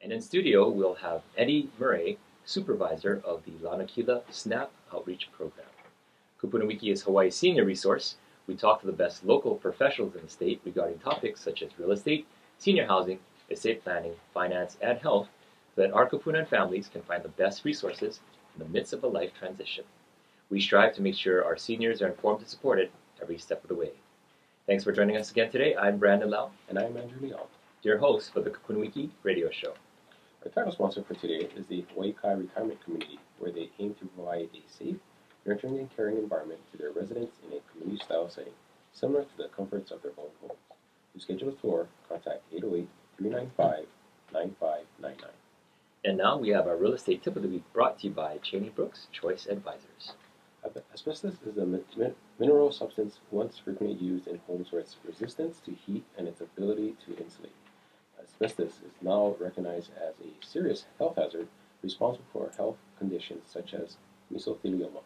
And in studio, we'll have Eddie Murray, supervisor of the Lanakila SNAP Outreach Program. KupunaWiki is Hawaii's senior resource. We talk to the best local professionals in the state regarding topics such as real estate, senior housing, estate planning, finance, and health, so that our Kupunan families can find the best resources in the midst of a life transition. We strive to make sure our seniors are informed and supported every step of the way. Thanks for joining us again today. I'm Brandon Lau. And I'm Andrew Leon, your host for the KupunaWiki radio show. Our title sponsor for today is the Hawaii Kai Retirement Community, where they aim to provide a safe, nurturing, and caring environment to their residents in a community-style setting, similar to the comforts of their own homes. To schedule a tour, contact 808-395-9599. And now we have our real estate tip of the week brought to you by Cheney Brooks Choice Advisors. Asbestos is a mineral substance once frequently used in homes for its resistance to heat and its ability to insulate. Asbestos is now recognized as a serious health hazard responsible for health conditions such as mesothelioma.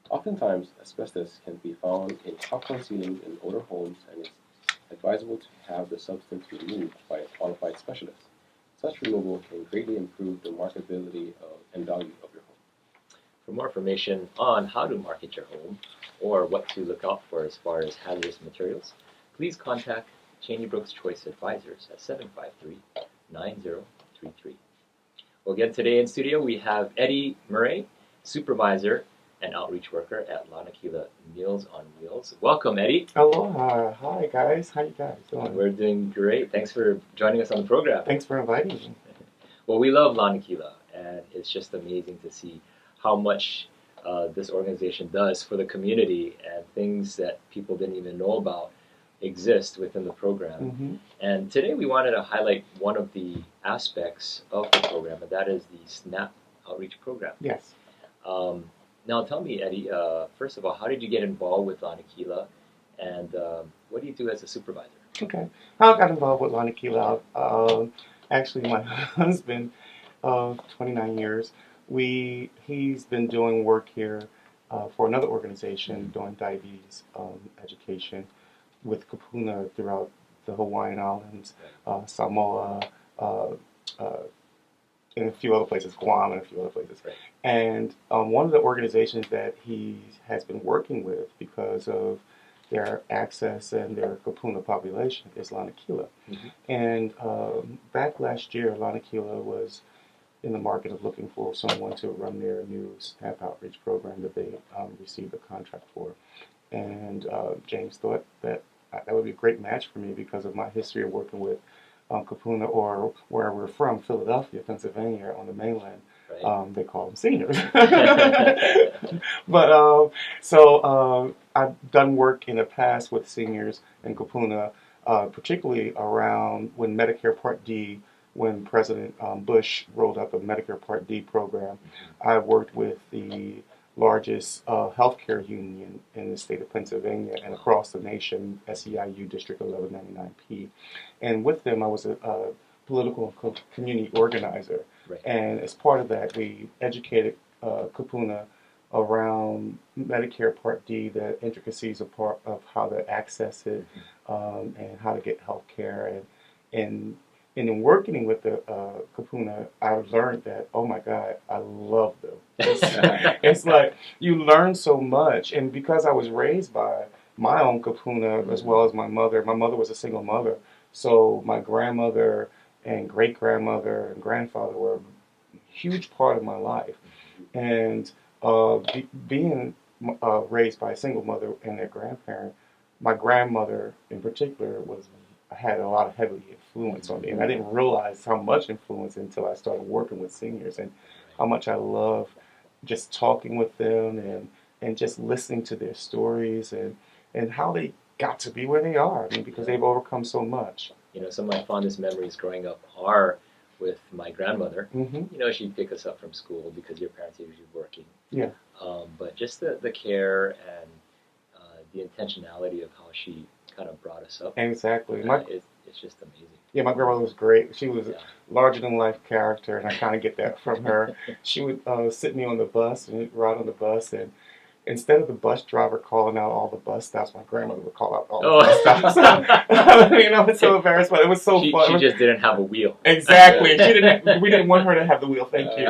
Oftentimes, asbestos can be found in popcorn ceilings in older homes and is advisable to have the substance removed by a qualified specialist. Such removal can greatly improve the marketability and value of your home. For more information on how to market your home or what to look out for as far as hazardous materials, please contact Cheney Brooks Choice Advisors at 753-9033. Well, again, today in studio we have Eddie Murray, supervisor and outreach worker at Lanakila Meals on Wheels. Welcome, Eddie. Aloha. Hi, guys. How you guys doing? We're doing great. Thanks for joining us on the program. Thanks for inviting me. Well, we love Lanakila, and it's just amazing to see how much this organization does for the community and things that people didn't even know about exist within the program. Mm-hmm. And today we wanted to highlight one of the aspects of the program, and that is the SNAP Outreach Program. Yes. Now tell me, Eddie, first of all, how did you get involved with Lanakila, and what do you do as a supervisor? Okay. How I got involved with Lanakila, actually my husband of 29 years, he's been doing work here for another organization doing diabetes education with Kupuna throughout the Hawaiian Islands, Samoa, in a few other places, Guam and a few other places. Right. And one of the organizations that he has been working with because of their access and their Kupuna population is Lanakila. Mm-hmm. And back last year, Lanakila was in the market of looking for someone to run their new SNAP outreach program that they received a contract for. And James thought that would be a great match for me because of my history of working with Kupuna, or where we're from, Philadelphia, Pennsylvania, on the mainland. Right. They call them seniors. But so I've done work in the past with seniors in Kupuna, particularly around when Medicare Part D, when President Bush rolled out the Medicare Part D program. I worked with the largest healthcare union in the state of Pennsylvania and across the nation, SEIU District 1199P. And with them, I was a political and community organizer. Right. And as part of that, we educated Kupuna around Medicare Part D, the intricacies of how to access it, and how to get health care. And in working with the Kupuna, I learned that, oh my God, I love them. It's like you learn so much. And because I was raised by my own Kupuna as well as my mother was a single mother. So my grandmother and great-grandmother and grandfather were a huge part of my life. And being raised by a single mother and their grandparent, my grandmother in particular had a lot of heavy influence on me. And I didn't realize how much influence until I started working with seniors and how much I love just talking with them and just listening to their stories and how they got to be where they are. I mean, because they've overcome so much. You know, some of my fondest memories growing up are with my grandmother. Mm-hmm. You know, she'd pick us up from school because your parents are usually working. Yeah. But just the care and the intentionality of how she kind of brought us up. Exactly. It's just amazing. Yeah, my grandmother was great. She was a larger-than-life character, and I kind of get that from her. She would sit me on the bus and ride on the bus, and instead of the bus driver calling out all the bus stops, my grandmother would call out all Oh. the bus stops. It's so embarrassing, but it was so fun. She just didn't have a wheel. Exactly. We didn't want her to have the wheel. Thank you.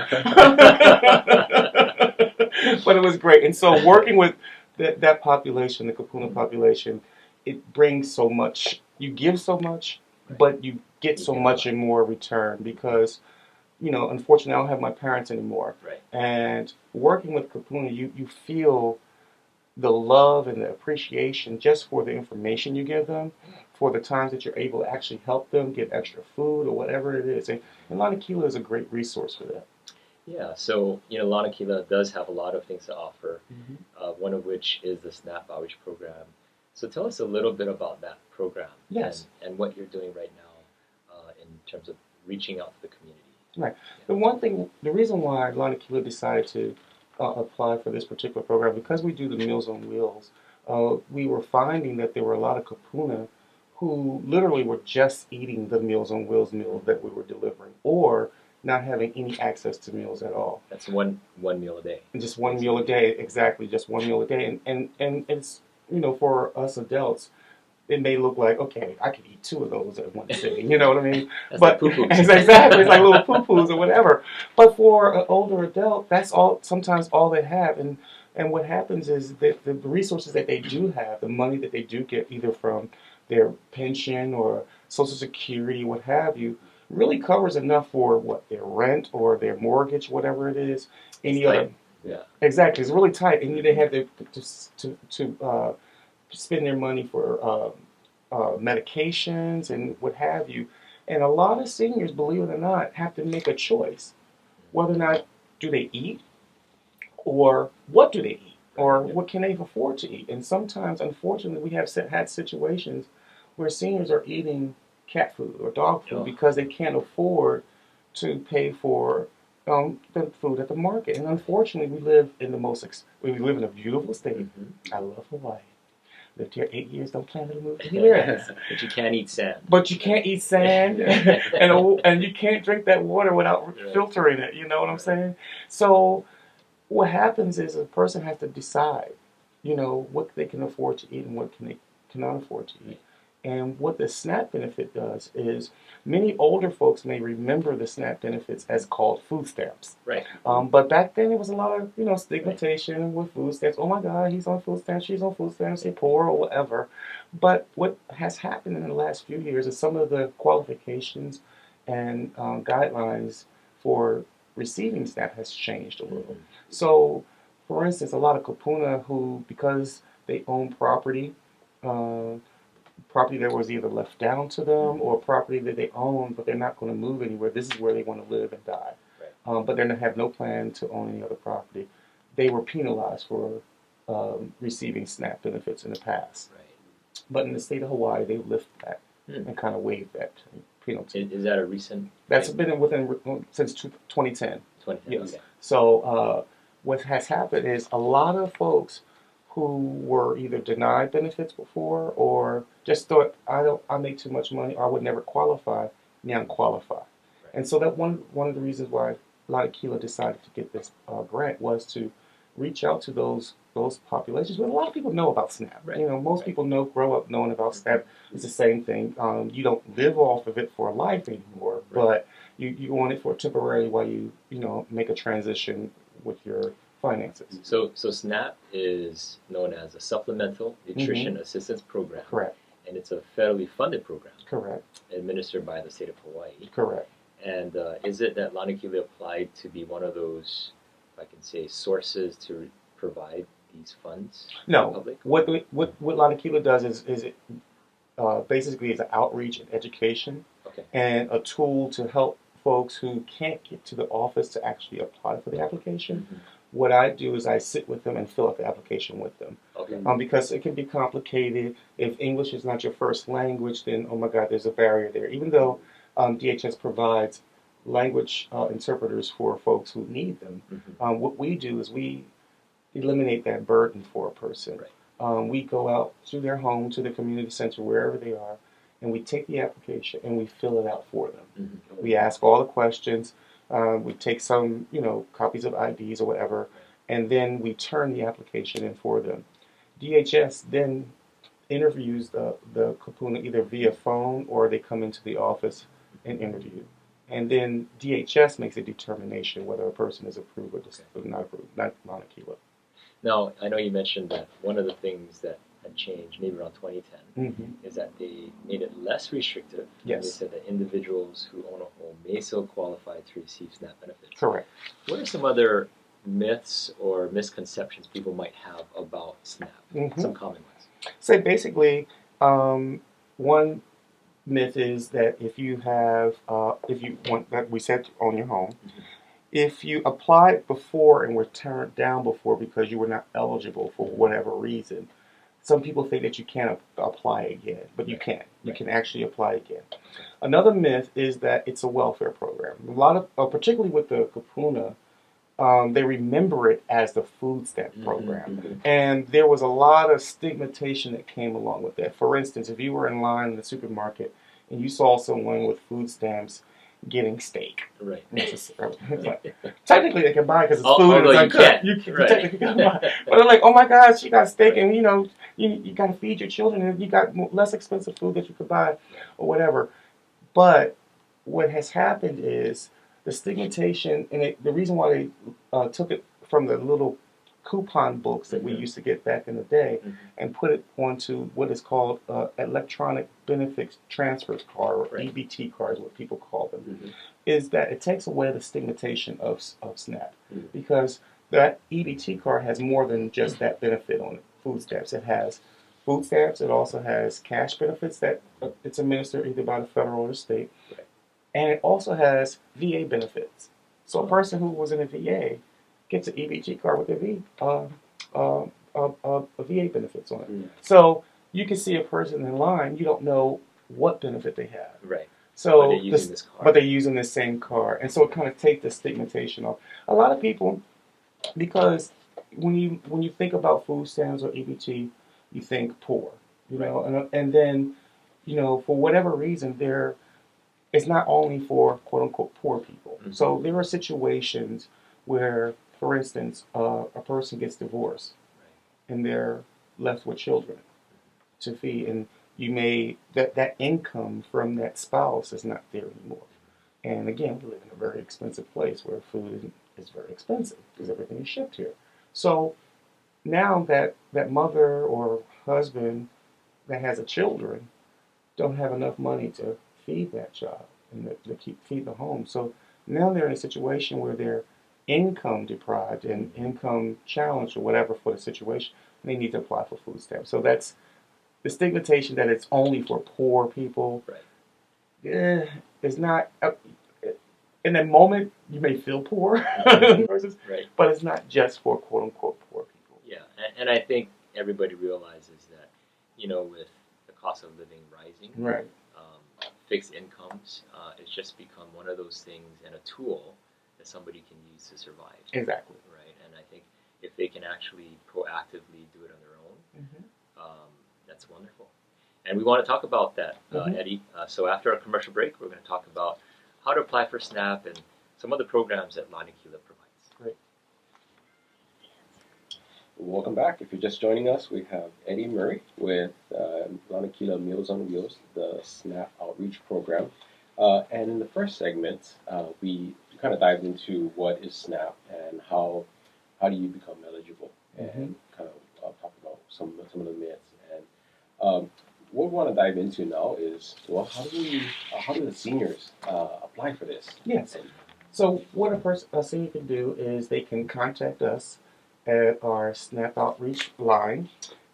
But it was great. And so working with that population, the Kupuna population, it brings so much. You give so much, but you get so much in more return because, unfortunately, I don't have my parents anymore. Right. And working with Kupuna, you feel the love and the appreciation just for the information you give them, for the times that you're able to actually help them get extra food or whatever it is. And Lanakila is a great resource for that. Yeah, so Lanakila does have a lot of things to offer, one of which is the SNAP Outreach Program. So tell us a little bit about that program. Yes. And what you're doing right now in terms of reaching out to the community. Right. The reason why Lanakila decided to apply for this particular program, because we do the Meals on Wheels, we were finding that there were a lot of Kupuna who literally were just eating the Meals on Wheels meals that we were delivering, or not having any access to meals at all. That's one meal a day. And just one meal a day, exactly, just one meal a day. And it's, for us adults, it may look like, okay, I could eat 2 of those at one sitting, you know what I mean? That's But like poo-poos. exactly, it's like little poo-poos or whatever. But for an older adult, that's sometimes all they have. And what happens is that the resources that they do have, the money that they do get either from their pension or Social Security, what have you, really covers enough for their rent or their mortgage, whatever it is. Yeah. Exactly, it's really tight, and they have to spend their money for medications and what have you. And a lot of seniors, believe it or not, have to make a choice whether or not do they eat, or what do they eat, or what can they afford to eat. And sometimes, unfortunately, we have had situations where seniors are eating cat food or dog food because they can't afford to pay for the food at the market. And unfortunately, we live in a beautiful state. I love Hawaii. Lived here 8 years. Don't plan to move anywhere else. But you can't eat sand. But you can't eat sand, and you can't drink that water without filtering it. You know what I'm saying? So what happens is a person has to decide, what they can afford to eat and what they cannot afford to eat. And what the SNAP benefit does is many older folks may remember the SNAP benefits as called food stamps. Right. But back then it was a lot of, stigmatization with food stamps. Oh my God, he's on food stamps, she's on food stamps, they're poor or whatever. But what has happened in the last few years is some of the qualifications and guidelines for receiving SNAP has changed a little. So, for instance, a lot of Kupuna who, because they own property that was either left down to them or property that they own, but they're not going to move anywhere. This is where they want to live and die. Right. But they have no plan to own any other property. They were penalized for receiving SNAP benefits in the past. Right. But in the state of Hawaii, they lifted that and kind of waived that penalty. Is that a recent? That's been since 2010. 2010. Yes. Okay. So what has happened is a lot of folks who were either denied benefits before or just thought I make too much money or I would never qualify, now qualify. Right. And so that one of the reasons why Lanakila decided to get this grant was to reach out to those populations. But a lot of people know about SNAP. Right. Most people grow up knowing about SNAP. It's the same thing. You don't live off of it for life anymore, but you want it for temporarily while you make a transition with your finances. So SNAP is known as a Supplemental Nutrition Assistance Program. Correct. And it's a federally funded program. Correct. Administered by the state of Hawaii. Correct. And is it that Lanakila applied to be one of those, if I can say, sources to provide these funds? No. To the public? What Lanakila does is it basically is an outreach and education and a tool to help folks who can't get to the office to actually apply for the application. What I do is I sit with them and fill out the application with them. Okay. Because it can be complicated. If English is not your first language, then, oh my God, there's a barrier there. Even though DHS provides language interpreters for folks who need them, what we do is we eliminate that burden for a person. Right. We go out to their home, to the community center, wherever they are, and we take the application and we fill it out for them. We ask all the questions. We take some, copies of IDs or whatever, and then we turn the application in for them. DHS then interviews the Kupuna either via phone or they come into the office and interview. And then DHS makes a determination whether a person is approved or not approved, not Lanakila. Now, I know you mentioned that one of the things that had changed, maybe around 2010, Mm-hmm. is that they made it less restrictive. Yes. And they said that individuals who own a home may still qualify to receive SNAP benefits. Correct. What are some other myths or misconceptions people might have about SNAP? Mm-hmm. Some common ones. So basically, one myth is that if you want, that we said on your home, Mhm. if you applied before and were turned down before because you were not eligible for whatever reason, some people think that you can't apply again, but you can. You can actually apply again. Another myth is that it's a welfare program. A lot of, particularly with the Kupuna, they remember it as the food stamp program. Mm-hmm. And there was a lot of stigmatization that came along with that. For instance, if you were in line in the supermarket and you saw someone with food stamps getting steak, Right. necessarily, it's like, technically they can buy it because it's food and Although it's uncut. You can Right. technically can buy it. But they're like, oh my gosh, you got steak and you got to feed your children and you got less expensive food that you could buy or whatever. But what has happened is the stigmatization, and the reason why they took it from the little coupon books that we used to get back in the day and put it onto what is called electronic benefits transfer card, or Right. EBT cards, what people call them, Mm-hmm. is that it takes away the stigmatization of SNAP Mhm. because that EBT card has more than just that benefit on it. Food stamps. It has food stamps. It also has cash benefits that it's administered either by the federal or the state. Right. And it also has VA benefits. So a person who was in a VA gets an EBT card with a VA benefits on it. Mm. So you can see a person in line, you don't know what benefit they have. Right. So But they're using this card. But they're using the same card. And so it kind of takes the stigmatization off. A lot of people, because when you think about food stamps or EBT, you think poor. And then, for whatever reason, it's not only for quote unquote poor people. Mm-hmm. So there are situations where, for instance, a person gets divorced and they're left with children to feed, and that income from that spouse is not there anymore. And again, we live in a very expensive place where food is very expensive because everything is shipped here. So now that mother or husband that has a children don't have enough money to feed that child and to feed the home. So now they're in a situation where they're income deprived and income challenged or whatever for the situation. And they need to apply for food stamps. So that's the stigmatization that it's only for poor people. Right. It's not. In that moment, you may feel poor, Right. but it's not just for quote unquote poor people. Yeah, and I think everybody realizes that, with the cost of living rising, Right. Fixed incomes, it's just become one of those things and a tool that somebody can use to survive. Exactly. Right, and I think if they can actually proactively do it on their own, that's wonderful. And we want to talk about that, Eddie. So after our commercial break, we're going to talk about how to apply for SNAP and some of the programs that Lanakila provides. Great. Welcome back. If you're just joining us, we have Eddie Murray with Lanakila Meals on Wheels, the SNAP Outreach Program. And in the first segment, we kind of dived into what is SNAP and how do you become eligible, and kind of talk about some of the myths. And what we want to dive into now is, well, how do the seniors apply for this? Yes. So what a senior can do is they can contact us at our SNAP Outreach line.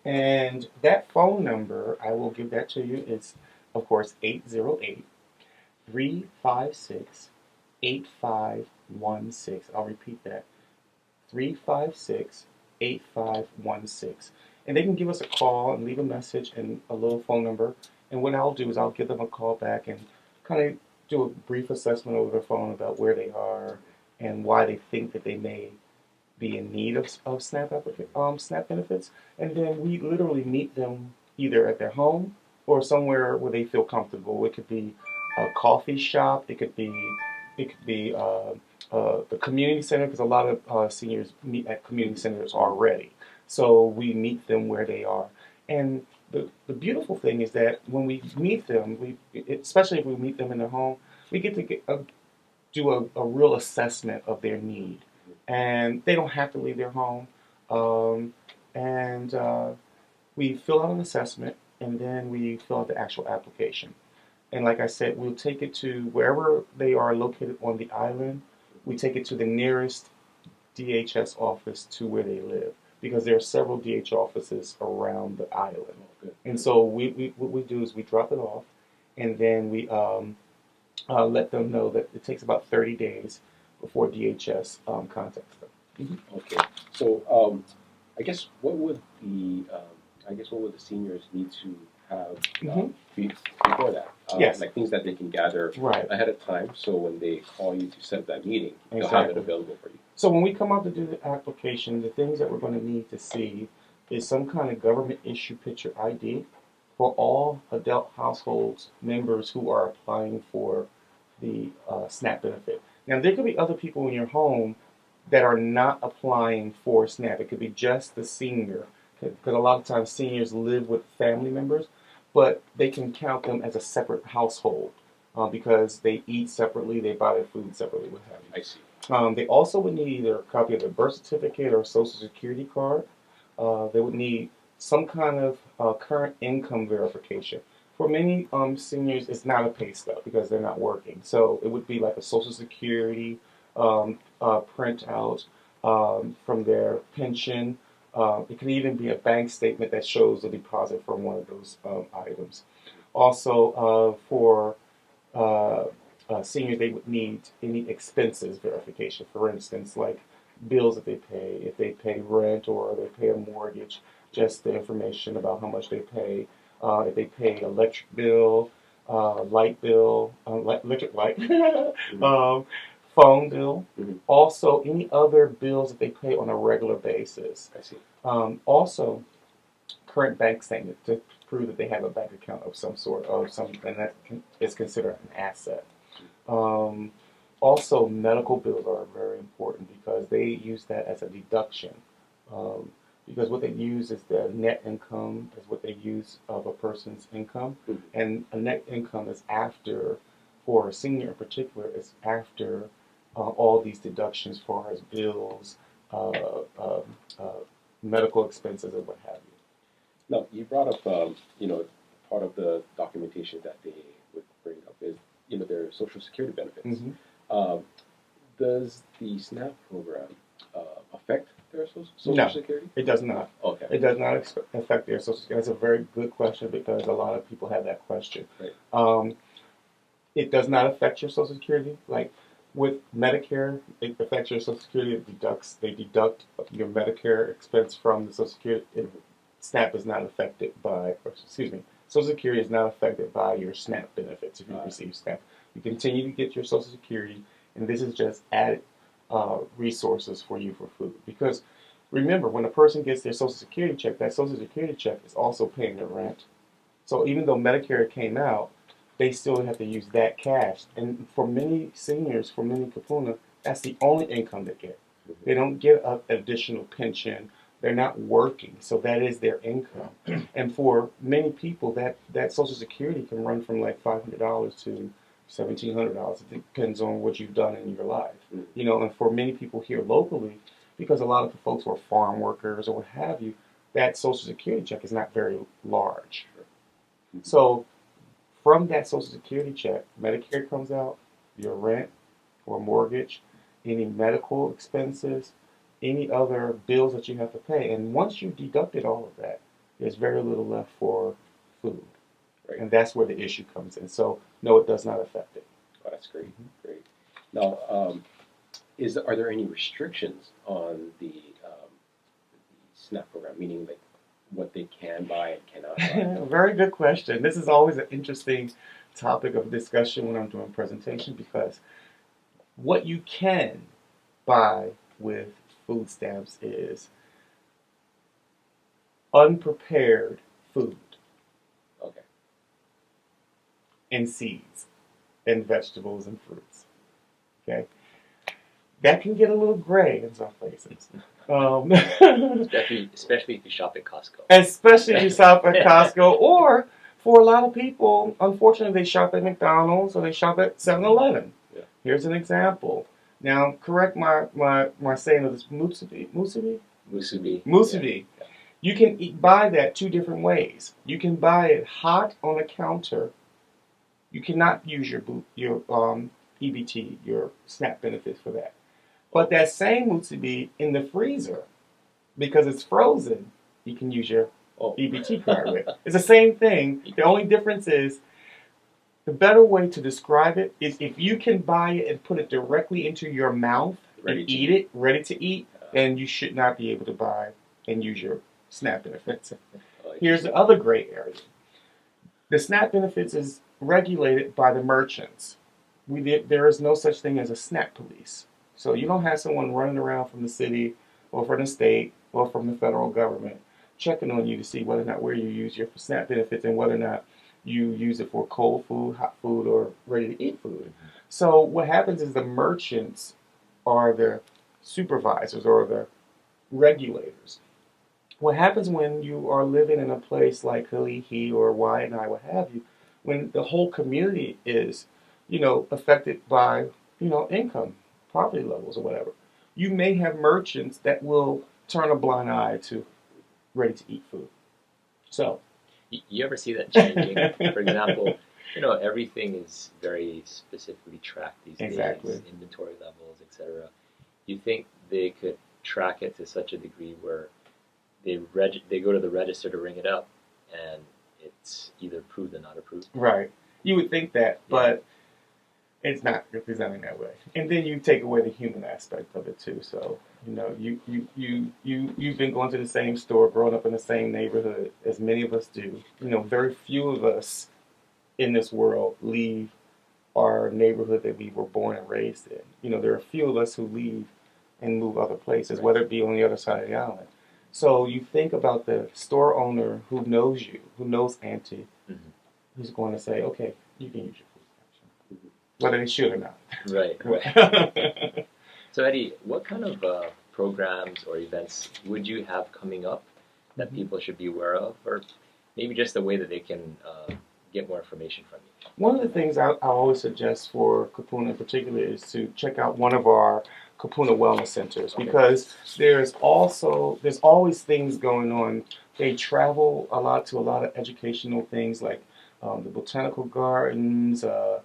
And that phone number, I will give that to you, is, of course, 808-356-8516. I'll repeat that, 356-8516. And they can give us a call and leave a message and a little phone number. And what I'll do is I'll give them a call back and kind of do a brief assessment over the phone about where they are and why they think that they may be in need of SNAP benefits. And then we literally meet them either at their home or somewhere where they feel comfortable. It could be a coffee shop. It could be It could be the community center, because a lot of seniors meet at community centers already. So we meet them where they are. And the beautiful thing is that when we meet them, especially if we meet them in their home, we get to do a real assessment of their need. And they don't have to leave their home. And we fill out an assessment, and then we fill out the actual application. And like I said, we'll take it to wherever they are located on the island. We take it to the nearest DHS office to where they live, because there are several DH offices around the island. And so what we do is we drop it off, and then we let them know that it takes about 30 days before DHS contacts them. Mm-hmm. Okay. So I guess what would the seniors need to have before that? Yes. Like things that they can gather Right. ahead of time, so when they call you to set up that meeting, they'll have Exactly. it available for you. So when we come out to do the application, the things that we're going to need to see is some kind of government issue picture ID for all adult households members who are applying for the SNAP benefit. Now, there could be other people in your home that are not applying for SNAP. It could be just the senior, because a lot of times seniors live with family members, but they can count them as a separate household because they eat separately, they buy their food separately, what have you. I see. They also would need either a copy of their birth certificate or a social security card. They would need some kind of current income verification. For many seniors, it's not a pay stub because they're not working. So it would be like a social security printout from their pension. It can even be a bank statement that shows a deposit from one of those items. Also, for seniors, they would need any expenses verification. For instance, like bills that they pay, if they pay rent or they pay a mortgage, just the information about how much they pay. If they pay electric bill, light bill, electric light, phone bill. Mm-hmm. Also, any other bills that they pay on a regular basis. I see. Also, current bank statement to prove that they have a bank account of some sort, or something that is considered an asset. Also, medical bills are very important because they use that as a deduction. Because what they use is the net income is what they use of a person's income. Mm-hmm. And a net income is after, for a senior in particular, is after all these deductions as far as bills, medical expenses, and what have you. Now, you brought up, part of the documentation that they would bring up is, their Social Security benefits. Mm-hmm. Does the SNAP program affect their Social No, Security? It does not. Okay. It does not affect their Social Security. That's a very good question because a lot of people have that question. Right. It does not affect your Social Security. Like with Medicare, it affects your Social Security. They deduct your Medicare expense from the Social Security. SNAP is not affected by, Social Security is not affected by your SNAP benefits if you receive SNAP. You continue to get your Social Security, and this is just added resources for you for food. Because remember, when a person gets their Social Security check, that Social Security check is also paying their rent. So even though Medicare came out, they still have to use that cash. And for many seniors, for many Kupuna, that's the only income they get. They don't get an additional pension. They're not working, so that is their income. And for many people, that Social Security can run from like $500 to $1,700. It depends on what you've done in your life. And for many people here locally, because a lot of the folks who are farm workers or what have you, that Social Security check is not very large. So from that Social Security check, Medicare comes out, your rent or mortgage, any medical expenses, any other bills that you have to pay. And once you've deducted all of that, there's very little left for food. Right. And that's where the issue comes in. So, no, it does not affect it. Oh, that's great. Great. Now, are there any restrictions on the SNAP program, meaning like what they can buy and cannot buy? Very good question. This is always an interesting topic of discussion when I'm doing presentation because what you can buy with food stamps is unprepared food. Okay. And seeds and vegetables and fruits. Okay, that can get a little gray in some places. Especially if you shop at Costco. Especially if you shop at Costco, or for a lot of people, unfortunately, they shop at McDonald's or they shop at 7-Eleven. Yeah. Here's an example. Now, correct my saying of this musubi. Musubi. Musubi. Yeah. You can buy that two different ways. You can buy it hot on the counter. You cannot use your EBT, your SNAP benefits for that. But that same musubi in the freezer, because it's frozen, you can use your EBT card with. It's the same thing. The only difference is, the better way to describe it is if you can buy it and put it directly into your mouth and eat it, ready to eat, then you should not be able to buy and use your SNAP benefits. Here's the other gray area. The SNAP benefits is regulated by the merchants. There is no such thing as a SNAP police. So you don't have someone running around from the city or from the state or from the federal government checking on you to see whether or not where you use your SNAP benefits and whether or not you use it for cold food, hot food, or ready-to-eat food. So what happens is the merchants are the supervisors or the regulators. What happens when you are living in a place like Kalihi or Waianae, what have you, when the whole community is, affected by, income, property levels or whatever, you may have merchants that will turn a blind eye to ready-to-eat food. So, you ever see that changing? For example, everything is very specifically tracked these days, inventory levels, etc. You think they could track it to such a degree where they go to the register to ring it up, and it's either approved or not approved? Right. You would think that, but it's not representing that way. And then you take away the human aspect of it too. So, you've been going to the same store, growing up in the same neighborhood as many of us do. Very few of us in this world leave our neighborhood that we were born and raised in. There are a few of us who leave and move other places, whether it be on the other side of the island. So you think about the store owner who knows you, who knows Auntie, who's going to say, okay, you can use your food, whether they should or not. Right. So Eddie, what kind of programs or events would you have coming up that people should be aware of, or maybe just the way that they can get more information from you? One of the things I always suggest for Kupuna in particular is to check out one of our Kupuna Wellness Centers, because there's always things going on. They travel a lot to a lot of educational things like the botanical gardens, the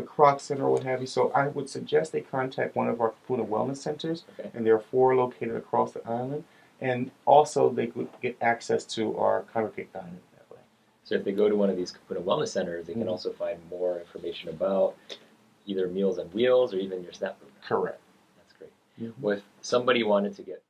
Croc Center, or what have you. So I would suggest they contact one of our Kupuna Wellness Centers, and there are 4 located across the island. And also they could get access to our congregate dining that way. So if they go to one of these Kupuna Wellness Centers, they can also find more information about either Meals on Wheels or even your SNAP program. Correct. That's great. Well, if somebody wanted to get